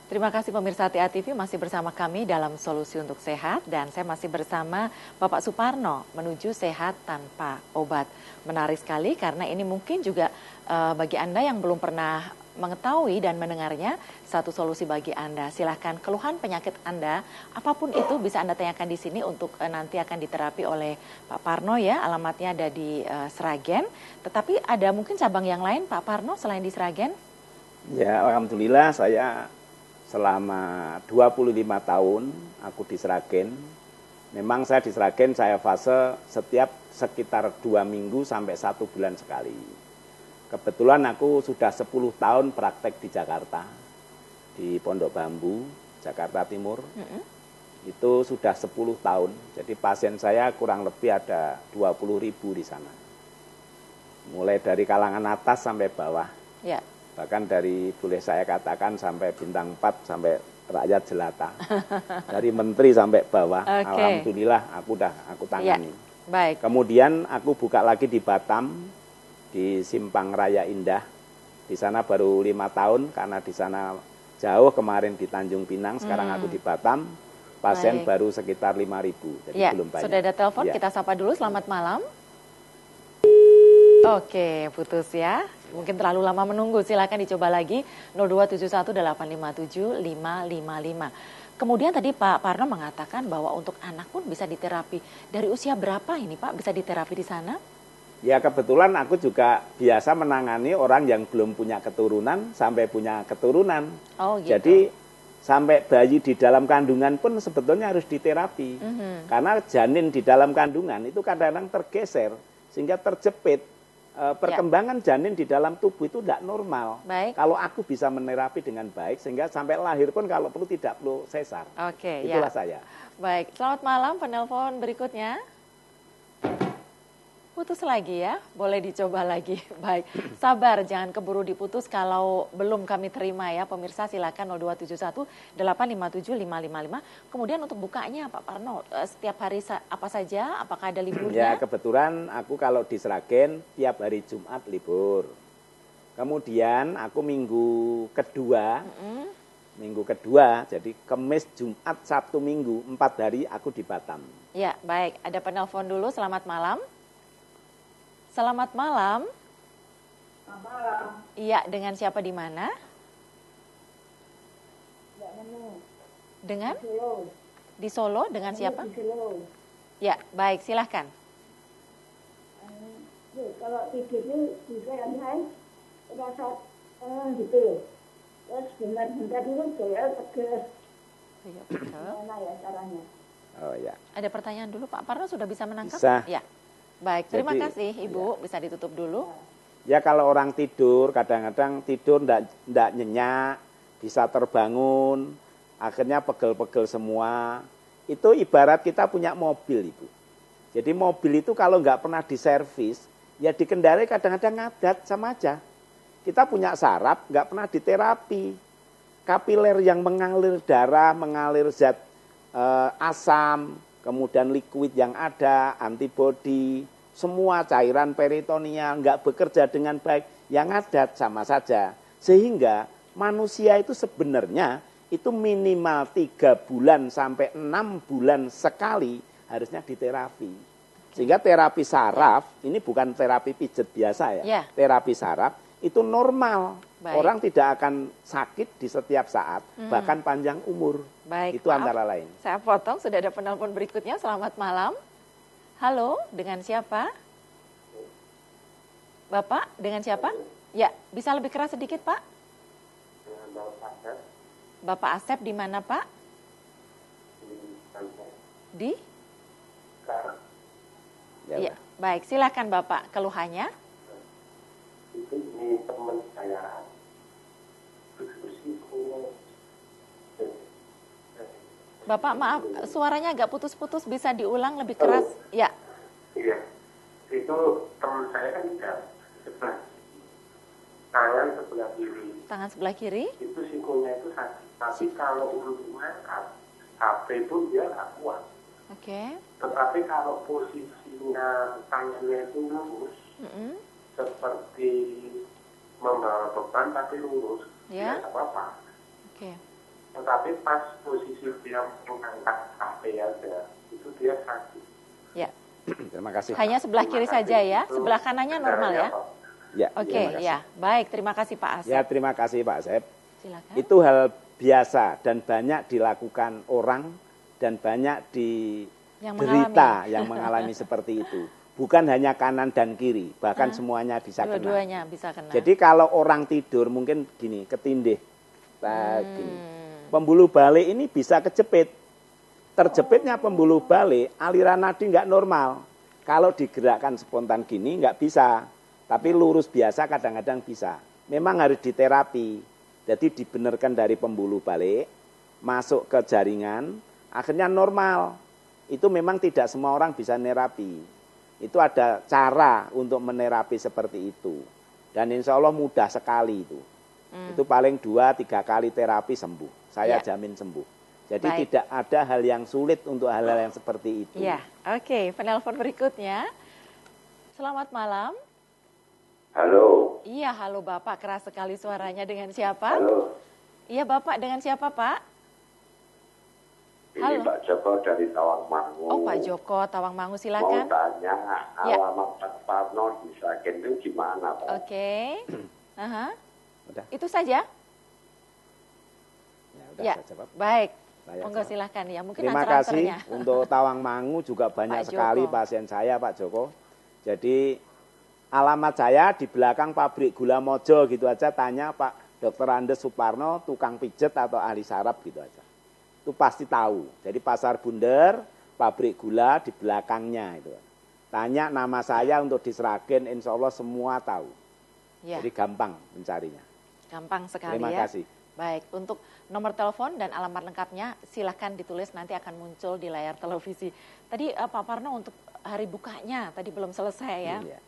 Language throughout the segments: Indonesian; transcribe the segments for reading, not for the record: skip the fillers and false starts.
Terima kasih pemirsa TA TV masih bersama kami dalam Solusi untuk Sehat dan saya masih bersama Bapak Suparno menuju sehat tanpa obat. Menarik sekali karena ini mungkin juga bagi Anda yang belum pernah mengetahui dan mendengarnya satu solusi bagi Anda. Silahkan keluhan penyakit Anda, apapun itu bisa Anda tanyakan di sini untuk nanti akan diterapi oleh Pak Parno ya. Alamatnya ada di Sragen. Tetapi ada mungkin cabang yang lain Pak Parno selain di Sragen? Ya, alhamdulillah saya selama 25 tahun aku di Sragen. Memang saya di Sragen saya fase setiap sekitar 2 minggu sampai 1 bulan sekali. Kebetulan aku sudah 10 tahun praktek di Jakarta, di Pondok Bambu, Jakarta Timur. Itu sudah 10 tahun, jadi pasien saya kurang lebih ada 20.000 di sana. Mulai dari kalangan atas sampai bawah. Ya. Bahkan dari, boleh saya katakan, sampai bintang 4 sampai rakyat jelata. Dari menteri sampai bawah. Alhamdulillah aku tangani. Ya. Baik. Kemudian aku buka lagi di Batam, di Simpang Raya Indah. Di sana baru 5 tahun karena di sana jauh, kemarin di Tanjung Pinang, sekarang aku di Batam. Pasien baru sekitar 5.000, jadi belum banyak. Sudah ada telepon, kita sapa dulu. Selamat malam. Oke, putus ya. Mungkin terlalu lama menunggu, silakan dicoba lagi 02718575555. Kemudian tadi Pak Parno mengatakan bahwa untuk anak pun bisa diterapi. Dari usia berapa ini Pak bisa diterapi di sana? Ya kebetulan aku juga biasa menangani orang yang belum punya keturunan sampai punya keturunan. Oh gitu. Jadi sampai bayi di dalam kandungan pun sebetulnya harus diterapi. Karena janin di dalam kandungan itu kadang-kadang tergeser sehingga terjepit. Perkembangan janin di dalam tubuh itu tidak normal. Kalau aku bisa menerapi dengan baik sehingga sampai lahir pun kalau perlu tidak perlu sesar. Oke, itulah saya. Baik, selamat malam. Penelpon berikutnya. Putus lagi ya, boleh dicoba lagi. Baik, sabar jangan keburu diputus kalau belum kami terima ya. Pemirsa silakan 0271-857-555. Kemudian untuk bukanya Pak Parno, setiap hari apa saja, apakah ada liburnya? Ya kebetulan aku kalau di Sragen tiap hari Jumat libur. Kemudian aku minggu kedua, jadi Kamis, Jumat, Sabtu, Minggu, 4 hari aku di Batam. Ya baik, ada penelpon dulu, selamat malam. Selamat malam. Selamat malam. Iya, dengan siapa di mana? Dengan? Di Solo. Di Solo, dengan siapa? Di Solo. Ya, baik, silahkan. Kalau tidur itu bisa yang lain, rasa gitu. Terus bentar-bentar dulu saya tegas. Gimana ya caranya? Oh ya. Ada pertanyaan dulu Pak Parno sudah bisa menangkap? Bisa. Ya. Baik, terima kasih Ibu. Bisa ditutup dulu. Ya kalau orang tidur, kadang-kadang tidur enggak nyenyak, bisa terbangun, akhirnya pegel-pegel semua. Itu ibarat kita punya mobil Ibu. Jadi mobil itu kalau enggak pernah diservis, ya dikendarai kadang-kadang ngadat sama aja. Kita punya saraf, enggak pernah diterapi. Kapiler yang mengalir darah, mengalir zat asam, kemudian liquid yang ada, antibodi, semua cairan peritoneal nggak bekerja dengan baik, yang ada sama saja. Sehingga manusia itu sebenarnya itu minimal 3 bulan sampai 6 bulan sekali harusnya diterapi. Sehingga terapi saraf, ini bukan terapi pijet biasa ya, terapi saraf itu normal. Orang tidak akan sakit di setiap saat, bahkan panjang umur. Baik, itu antara lain. Saya potong, sudah ada penelpon berikutnya. Selamat malam. Halo, dengan siapa? Bapak, dengan siapa? Ya, bisa lebih keras sedikit, Pak? Bapak Asep di mana, Pak? Di? Ya, baik. Silakan Bapak, keluhannya. Ini teman saya. Bapak maaf, suaranya agak putus-putus, bisa diulang lebih keras? Ya. Iya, itu teman saya kan sebelah tangan sebelah kiri. Tangan sebelah kiri? Itu sikunya itu sakit. Tapi kalau untuk mengangkat HP itu dia nggak kuat. Oke. Tetapi kalau posisinya tangannya itu lurus, seperti membawa beban tapi lurus, ya nggak apa-apa. Oke. Tetapi pas posisi dia mengangkat HP aja, itu dia sakit. Ya. Terima kasih. Hanya sebelah kiri saja ya, sebelah kanannya normal ya. Ya, Oke, ya. Baik, terima kasih Pak Asep. Ya, terima kasih Pak Asep. Silakan. Itu hal biasa dan banyak dilakukan orang dan banyak yang mengalami seperti itu. Bukan hanya kanan dan kiri, bahkan semuanya bisa kena. Dua-duanya bisa kena. Jadi kalau orang tidur mungkin gini, ketindih. Gini. Pembuluh balik ini bisa kejepit. Terjepitnya pembuluh balik, aliran nadi nggak normal. Kalau digerakkan spontan gini nggak bisa. Tapi lurus biasa kadang-kadang bisa. Memang harus diterapi. Jadi dibenarkan dari pembuluh balik, masuk ke jaringan, akhirnya normal. Itu memang tidak semua orang bisa nerapi. Itu ada cara untuk menerapi seperti itu. Dan insya Allah mudah sekali itu. Itu paling 2-3 kali terapi sembuh. Saya jamin sembuh. Jadi tidak ada hal yang sulit untuk hal-hal yang seperti itu. Ya, oke. Penelpon berikutnya. Selamat malam. Halo. Iya, halo Bapak. Keras sekali suaranya. Dengan siapa? Halo. Iya Bapak, dengan siapa Pak? Ini Halo. Pak Joko dari Tawangmangu. Oh Pak Joko, Tawangmangu, silakan. Mau tanya Ya. alamat Pak Parno di Sragen itu gimana Pak? Oke. Aha. Udah. Itu saja? Ya, udah Ya, saya jawab. baik. Saya Monggo jawab. silakan ya. Mungkin Terima kasih answer-answernya. untuk Tawangmangu juga banyak Pak sekali Joko. pasien saya Pak Joko. Jadi alamat saya di belakang pabrik gula Mojo gitu aja, tanya Pak Dr. Andes Suparno, tukang pijet atau ahli saraf gitu aja. Itu pasti tahu. Jadi pasar Bunder, pabrik gula di belakangnya itu. Tanya nama saya untuk di Sragen, insya Allah semua tahu. Ya, Jadi gampang mencarinya. gampang sekali Terima ya. kasih. Baik, untuk nomor telepon dan alamat lengkapnya silahkan ditulis, nanti akan muncul di layar televisi. Tadi Pak Parno untuk hari bukanya tadi belum selesai ya. Iya.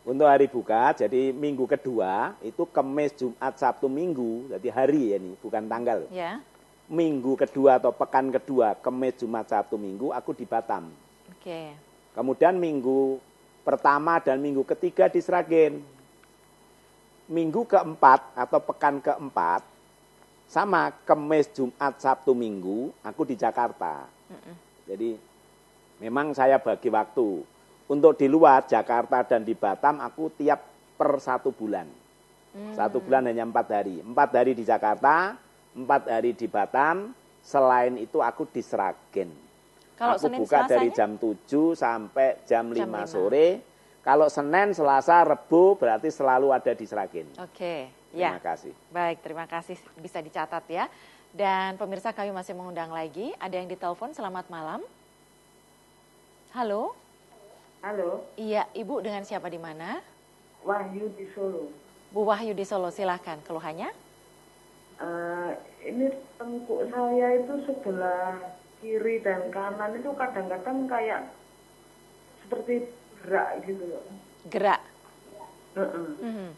Untuk hari buka, jadi minggu kedua itu Kamis, Jumat, Sabtu, Minggu, jadi hari ya ini, bukan tanggal. Ya, Minggu kedua atau pekan kedua, Kamis, Jumat, Sabtu, Minggu, aku di Batam. oke. Kemudian minggu pertama dan minggu ketiga di Sragen. Minggu keempat atau pekan keempat, sama Kamis, Jumat, Sabtu, Minggu, aku di Jakarta. Jadi memang saya bagi waktu. Untuk di luar Jakarta dan di Batam, aku tiap per 1 bulan. 1 bulan hanya 4 hari. 4 hari di Jakarta, 4 hari di Batam, selain itu aku di Sragen. Kalau Aku Senin buka dari Selasanya? jam 7 sampai jam 5 5. sore. Kalau Senin, Selasa, Rebu berarti selalu ada di Sragen. Oke, Terima ya. kasih. Baik, terima kasih, bisa dicatat ya. Dan pemirsa kami masih mengundang lagi. Ada yang ditelepon, selamat malam. Halo? Halo, Iya, Ibu dengan siapa di mana? Wahyu di Solo. Bu Wahyu di Solo, silahkan. Keluhannya? Ini tengkuk saya itu sebelah kiri dan kanan itu kadang-kadang kayak seperti gerak gitu loh. Gerak. Heeh. Mhm.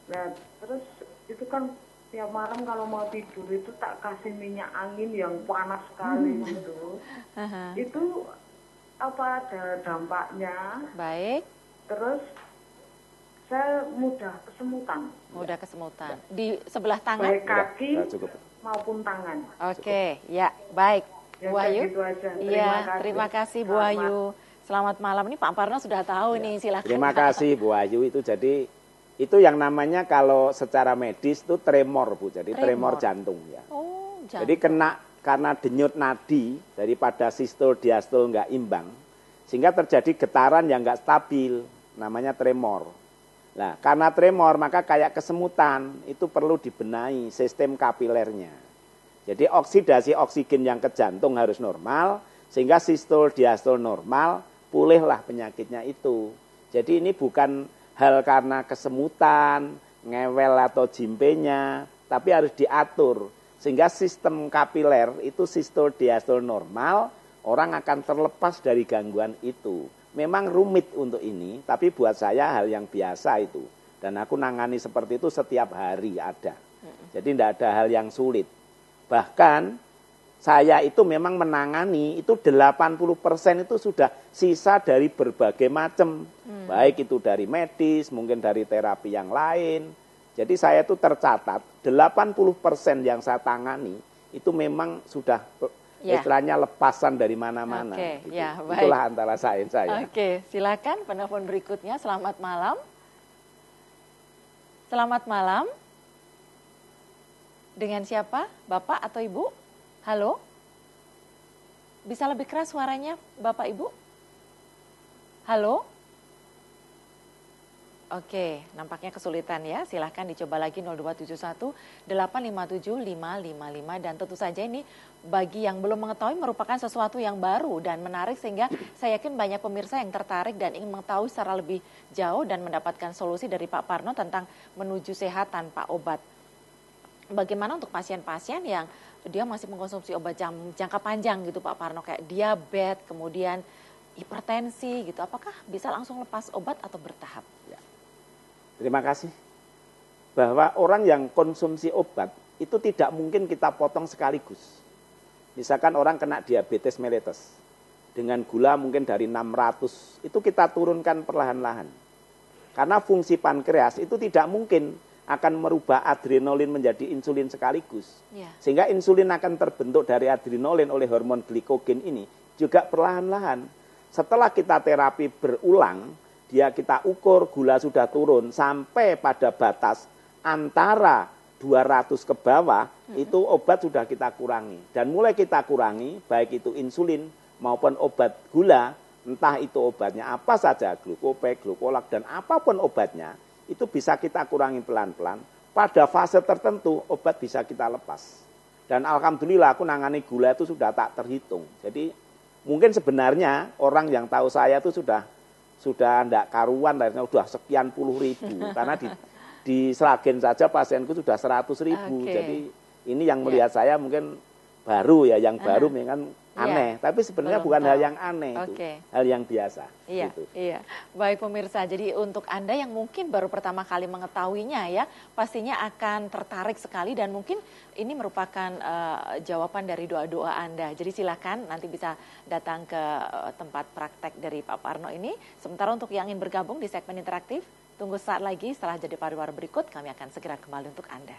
Nah, terus itu kan tiap malam kalau mau tidur itu tak kasih minyak angin yang panas sekali gitu. Aha. Itu apa ada dampaknya? Baik, Terus saya mudah kesemutan, mudah kesemutan. Di sebelah tangan? baik kaki Sudah cukup. maupun tangan. Oke, ya, baik. Ya, Bu Wahyu? gitu aja. Iya, terima kasih Bu Selamat. Wahyu. Selamat malam. Ini Pak Parno sudah tahu nih, silakan. Terima Pak. kasih Bu Wahyu. Itu jadi itu yang namanya kalau secara medis itu tremor Bu. Jadi tremor jantung ya. Oh, Jadi karena denyut nadi daripada sistol diastol nggak imbang, sehingga terjadi getaran yang nggak stabil, namanya tremor. Nah, karena tremor maka kayak kesemutan, itu perlu dibenahi sistem kapilernya. Jadi oksidasi oksigen yang ke jantung harus normal, sehingga sistol diastol normal, pulihlah penyakitnya itu. Jadi ini bukan hal karena kesemutan, ngewel atau jimpenya, tapi harus diatur. Sehingga sistem kapiler itu sistol diastol normal, orang akan terlepas dari gangguan itu. Memang rumit untuk ini, tapi buat saya hal yang biasa itu. Dan aku nangani seperti itu setiap hari ada. Jadi tidak ada hal yang sulit. Bahkan saya itu memang menangani itu 80% itu sudah sisa dari berbagai macam. Baik itu dari medis, mungkin dari terapi yang lain. Jadi saya itu tercatat 80% yang saya tangani itu memang sudah Ya. istilahnya lepasan dari mana-mana. Oke, gitu. ya, baik. Itulah antara saya. Oke, silakan penelpon berikutnya. Selamat malam. Selamat malam. Dengan siapa? Bapak atau Ibu? Halo? Bisa lebih keras suaranya, Bapak Ibu? Halo? Oke, nampaknya kesulitan ya. Silahkan dicoba lagi 0271 857 555. Dan tentu saja ini bagi yang belum mengetahui merupakan sesuatu yang baru dan menarik, sehingga saya yakin banyak pemirsa yang tertarik dan ingin mengetahui secara lebih jauh dan mendapatkan solusi dari Pak Parno tentang menuju sehat tanpa obat. Bagaimana untuk pasien-pasien yang dia masih mengkonsumsi obat jangka panjang gitu Pak Parno, kayak diabetes, kemudian hipertensi gitu, apakah bisa langsung lepas obat atau bertahap? Ya. Terima kasih. Bahwa orang yang konsumsi obat itu tidak mungkin kita potong sekaligus. Misalkan orang kena diabetes mellitus dengan gula mungkin dari 600, itu kita turunkan perlahan-lahan. Karena fungsi pankreas itu tidak mungkin akan merubah adrenalin menjadi insulin sekaligus. Ya. Sehingga insulin akan terbentuk dari adrenalin oleh hormon glikogen ini juga perlahan-lahan. Setelah kita terapi berulang, kita ukur gula sudah turun sampai pada batas antara 200 ke bawah, itu obat sudah kita kurangi. Dan mulai kita kurangi, baik itu insulin maupun obat gula, entah itu obatnya apa saja, glukopek, glukolak, dan apapun obatnya, itu bisa kita kurangi pelan-pelan. Pada fase tertentu, obat bisa kita lepas. Dan alhamdulillah aku nangani gula itu sudah tak terhitung. Jadi mungkin sebenarnya orang yang tahu saya itu sudah enggak karuan, sudah sekian puluh ribu. Karena di Sragen saja pasienku sudah 100.000. Okay. Jadi ini yang melihat saya mungkin baru ya, yang baru kan aneh. Tapi sebenarnya bukan hal yang aneh itu, hal yang biasa. Iya, gitu. iya. Baik pemirsa, jadi untuk Anda yang mungkin baru pertama kali mengetahuinya ya, pastinya akan tertarik sekali dan mungkin ini merupakan jawaban dari doa-doa Anda. Jadi silakan nanti bisa datang ke tempat praktek dari Pak Parno ini. Sementara untuk yang ingin bergabung di segmen interaktif, tunggu saat lagi setelah jeda pariwara berikut, kami akan segera kembali untuk Anda.